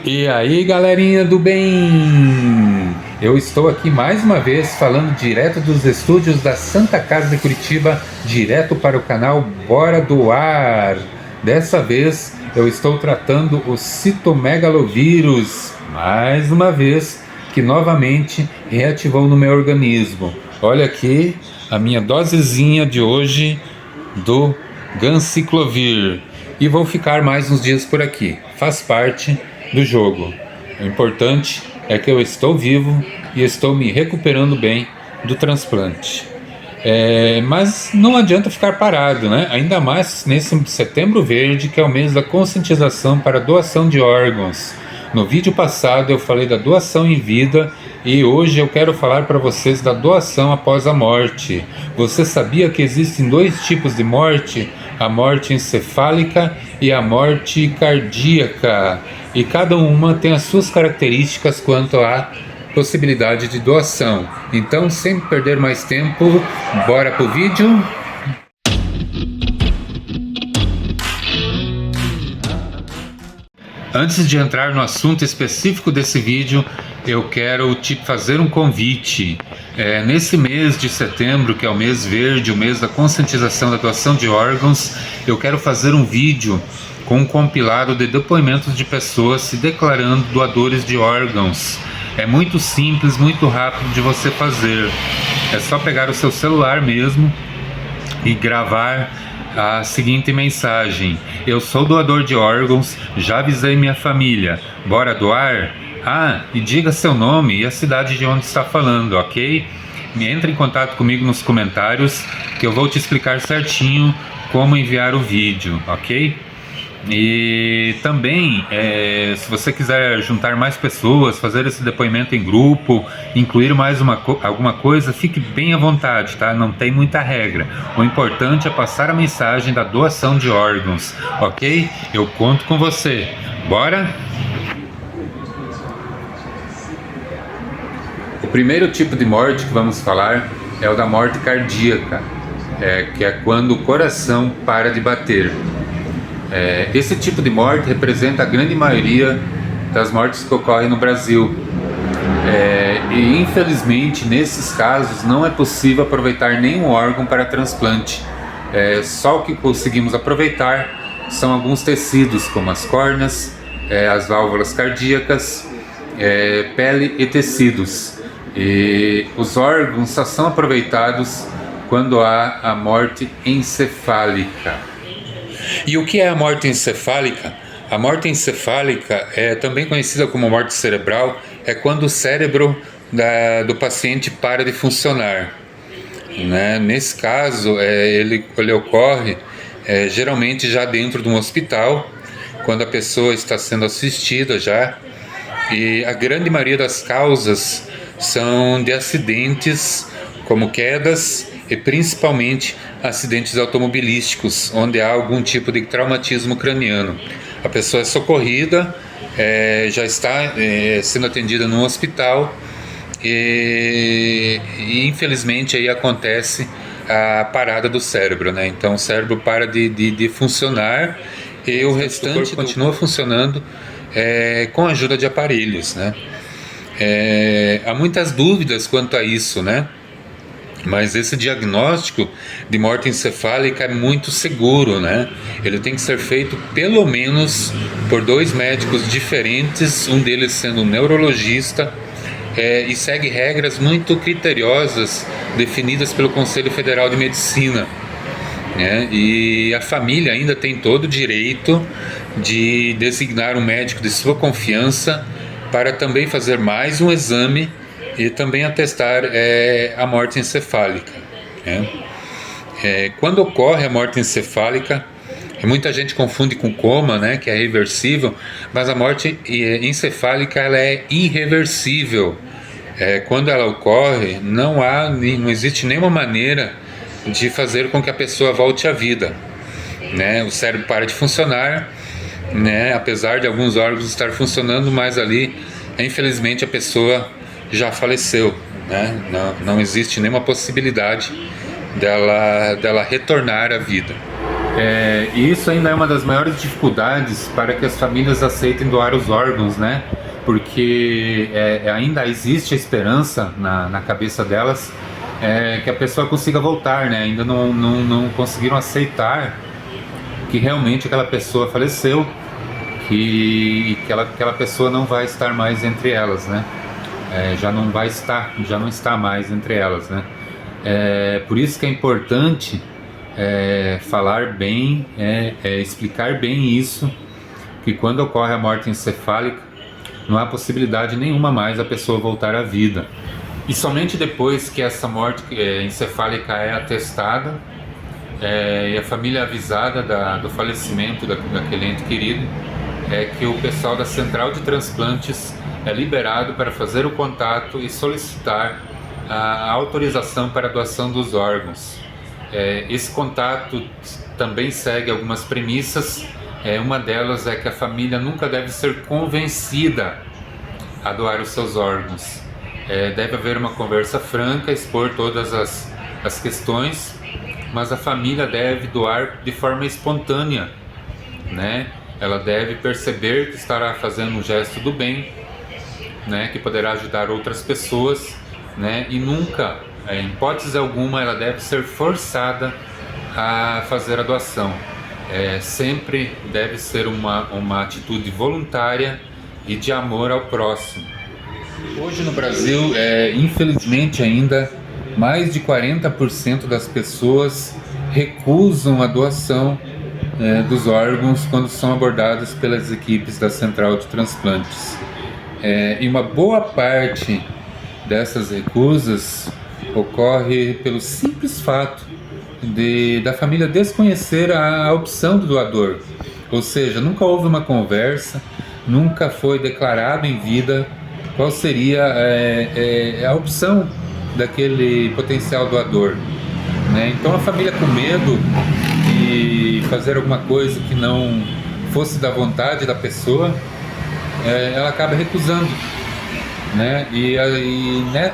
E aí, galerinha do bem! Eu estou aqui mais uma vez falando direto dos estúdios da Santa Casa de Curitiba, direto para o canal Bora Doar. Dessa vez eu estou tratando o citomegalovírus, mais uma vez, que novamente reativou no meu organismo. Olha aqui a minha dosezinha de hoje do Ganciclovir. E vou ficar mais uns dias por aqui. Faz parte do jogo. O importante é que eu estou vivo e estou me recuperando bem do transplante. Mas não adianta ficar parado, né? Ainda mais nesse Setembro Verde, que é o mês da conscientização para a doação de órgãos. No vídeo passado eu falei da doação em vida e hoje eu quero falar para vocês da doação após a morte. Você sabia que existem dois tipos de morte? A morte encefálica e a morte cardíaca. E cada uma tem as suas características quanto à possibilidade de doação. Então, sem perder mais tempo, bora pro vídeo. Antes de entrar no assunto específico desse vídeo, eu quero te fazer um convite. Nesse mês de setembro, que é o mês verde, o mês da conscientização da doação de órgãos, eu quero fazer um vídeo com um compilado de depoimentos de pessoas se declarando doadores de órgãos. É muito simples, muito rápido de você fazer. É só pegar o seu celular mesmo e gravar a seguinte mensagem: eu sou doador de órgãos, já avisei minha família, bora doar? E diga seu nome e a cidade de onde está falando, ok? Entre em contato comigo nos comentários que eu vou te explicar certinho como enviar o vídeo, ok? E também, se você quiser juntar mais pessoas, fazer esse depoimento em grupo, incluir mais alguma coisa, fique bem à vontade, tá? Não tem muita regra. O importante é passar a mensagem da doação de órgãos, ok? Eu conto com você. Bora? O primeiro tipo de morte que vamos falar é o da morte cardíaca, que é quando o coração para de bater. Esse tipo de morte representa a grande maioria das mortes que ocorrem no Brasil. E infelizmente nesses casos não é possível aproveitar nenhum órgão para transplante. Só o que conseguimos aproveitar são alguns tecidos, como as córneas, as válvulas cardíacas, pele e tecidos. E os órgãos só são aproveitados quando há a morte encefálica. E o que é a morte encefálica? A morte encefálica é também conhecida como morte cerebral, é quando o cérebro do paciente para de funcionar, né? Nesse caso, ele ocorre geralmente já dentro de um hospital, quando a pessoa está sendo assistida já, e a grande maioria das causas são de acidentes, como quedas, e principalmente acidentes automobilísticos, onde há algum tipo de traumatismo craniano. A pessoa é socorrida, já está sendo atendida no hospital e infelizmente aí acontece a parada do cérebro, né? Então o cérebro para de funcionar e o restante continua funcionando com a ajuda de aparelhos, né? Há muitas dúvidas quanto a isso, né? Mas esse diagnóstico de morte encefálica é muito seguro, né? Ele tem que ser feito pelo menos por 2 médicos diferentes, um deles sendo um neurologista, e segue regras muito criteriosas definidas pelo Conselho Federal de Medicina, né? E a família ainda tem todo o direito de designar um médico de sua confiança para também fazer mais um exame e também atestar a morte encefálica, né? Quando ocorre a morte encefálica, muita gente confunde com coma, né, que é reversível, mas a morte encefálica ela é irreversível. Quando ela ocorre, não existe nenhuma maneira de fazer com que a pessoa volte à vida, né? O cérebro para de funcionar, né, apesar de alguns órgãos estar funcionando, mas ali, infelizmente, a pessoa já faleceu, né? Não existe nenhuma possibilidade dela retornar à vida. E isso ainda é uma das maiores dificuldades para que as famílias aceitem doar os órgãos, né? Porque ainda existe a esperança na cabeça delas que a pessoa consiga voltar, né? Ainda não conseguiram aceitar que realmente aquela pessoa faleceu, que aquela pessoa não vai estar mais entre elas, né? Já não está mais entre elas, né? Por isso que é importante falar bem, explicar bem isso, que quando ocorre a morte encefálica, não há possibilidade nenhuma mais da pessoa voltar à vida. E somente depois que essa morte encefálica é atestada, e a família avisada do falecimento daquele ente querido, é que o pessoal da Central de Transplantes é liberado para fazer o contato e solicitar a autorização para a doação dos órgãos. Esse contato também segue algumas premissas. Uma delas é que a família nunca deve ser convencida a doar os seus órgãos. Deve haver uma conversa franca, expor todas as questões, mas a família deve doar de forma espontânea, né? Ela deve perceber que estará fazendo um gesto do bem, né? Que poderá ajudar outras pessoas, né? E nunca, em hipótese alguma, ela deve ser forçada a fazer a doação. Sempre deve ser uma atitude voluntária e de amor ao próximo. Hoje no Brasil, infelizmente ainda, mais de 40% das pessoas recusam a doação dos órgãos quando são abordadas pelas equipes da Central de Transplantes. E uma boa parte dessas recusas ocorre pelo simples fato da família desconhecer a opção do doador. Ou seja, nunca houve uma conversa, nunca foi declarado em vida qual seria a opção daquele potencial doador, né? Então a família, com medo de fazer alguma coisa que não fosse da vontade da pessoa, ela acaba recusando, né?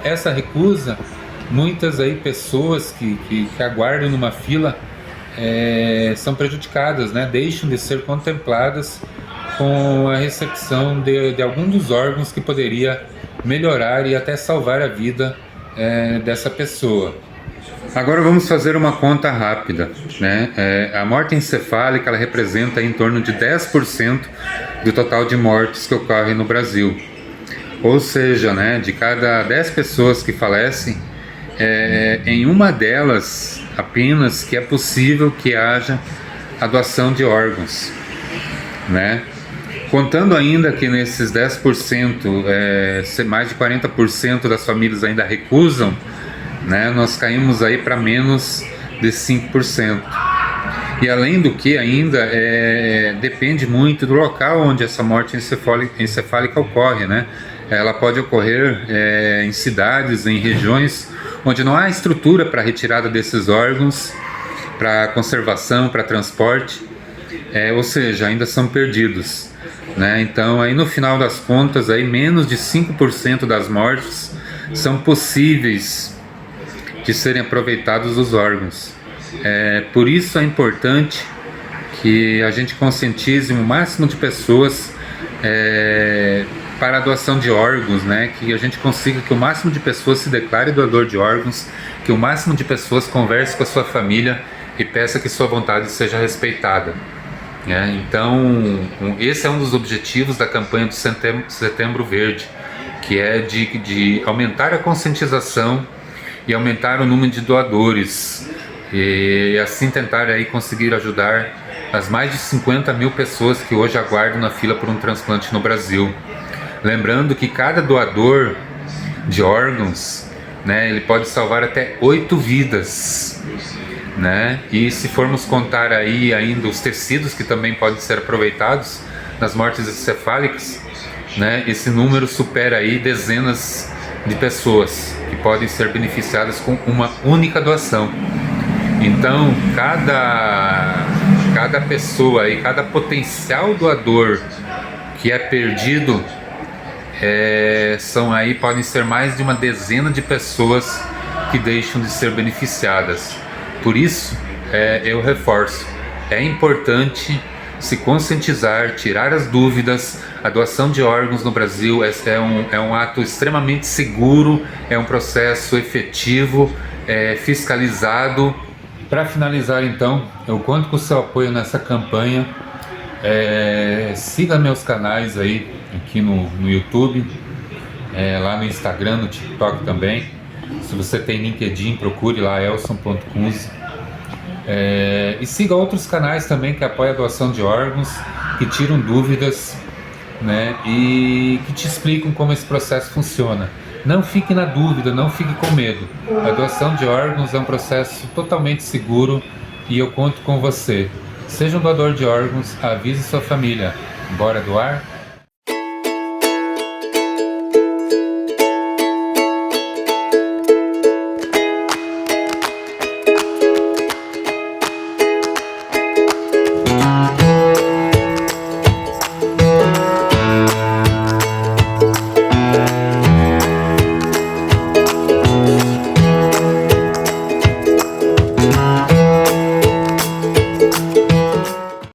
Essa recusa, muitas aí pessoas que aguardam numa fila são prejudicadas, né? Deixam de ser contempladas com a recepção de algum dos órgãos que poderia melhorar e até salvar a vida dessa pessoa. Agora vamos fazer uma conta rápida, né? A morte encefálica, ela representa em torno de 10% do total de mortes que ocorrem no Brasil. Ou seja, né, de cada 10 pessoas que falecem, em uma delas apenas que é possível que haja a doação de órgãos, né? Contando ainda que nesses 10%, mais de 40% das famílias ainda recusam, né, nós caímos aí para menos de 5%. E além do que ainda depende muito do local onde essa morte encefálica ocorre, né? Ela pode ocorrer em cidades, em regiões onde não há estrutura para retirada desses órgãos, para conservação, para transporte, ou seja, ainda são perdidos, né? Então, aí no final das contas, aí menos de 5% das mortes são possíveis de serem aproveitados os órgãos. Por isso é importante que a gente conscientize o máximo de pessoas para a doação de órgãos, né? Que a gente consiga que o máximo de pessoas se declare doador de órgãos, que o máximo de pessoas converse com a sua família e peça que sua vontade seja respeitada. Então, esse é um dos objetivos da campanha do Setembro Verde, que é de aumentar a conscientização e aumentar o número de doadores, e assim tentar aí conseguir ajudar as mais de 50 mil pessoas que hoje aguardam na fila por um transplante no Brasil. Lembrando que cada doador de órgãos, né, ele pode salvar até 8 vidas, né? E se formos contar aí ainda os tecidos que também podem ser aproveitados nas mortes encefálicas, né, esse número supera aí dezenas de pessoas que podem ser beneficiadas com uma única doação. Então, cada pessoa e cada potencial doador que é perdido, podem ser mais de uma dezena de pessoas que deixam de ser beneficiadas. Por isso, eu reforço, É importante se conscientizar, tirar as dúvidas. A doação de órgãos no Brasil é um ato extremamente seguro, é um processo efetivo, fiscalizado. Para finalizar, então, eu conto com o seu apoio nessa campanha. Siga meus canais aí aqui no YouTube, lá no Instagram, no TikTok também. Se você tem LinkedIn, procure lá elson.kunze. E siga outros canais também que apoiam a doação de órgãos, que tiram dúvidas, né, e que te explicam como esse processo funciona. Não fique na dúvida, não fique com medo. A doação de órgãos é um processo totalmente seguro e eu conto com você. Seja um doador de órgãos, avise sua família. Bora doar?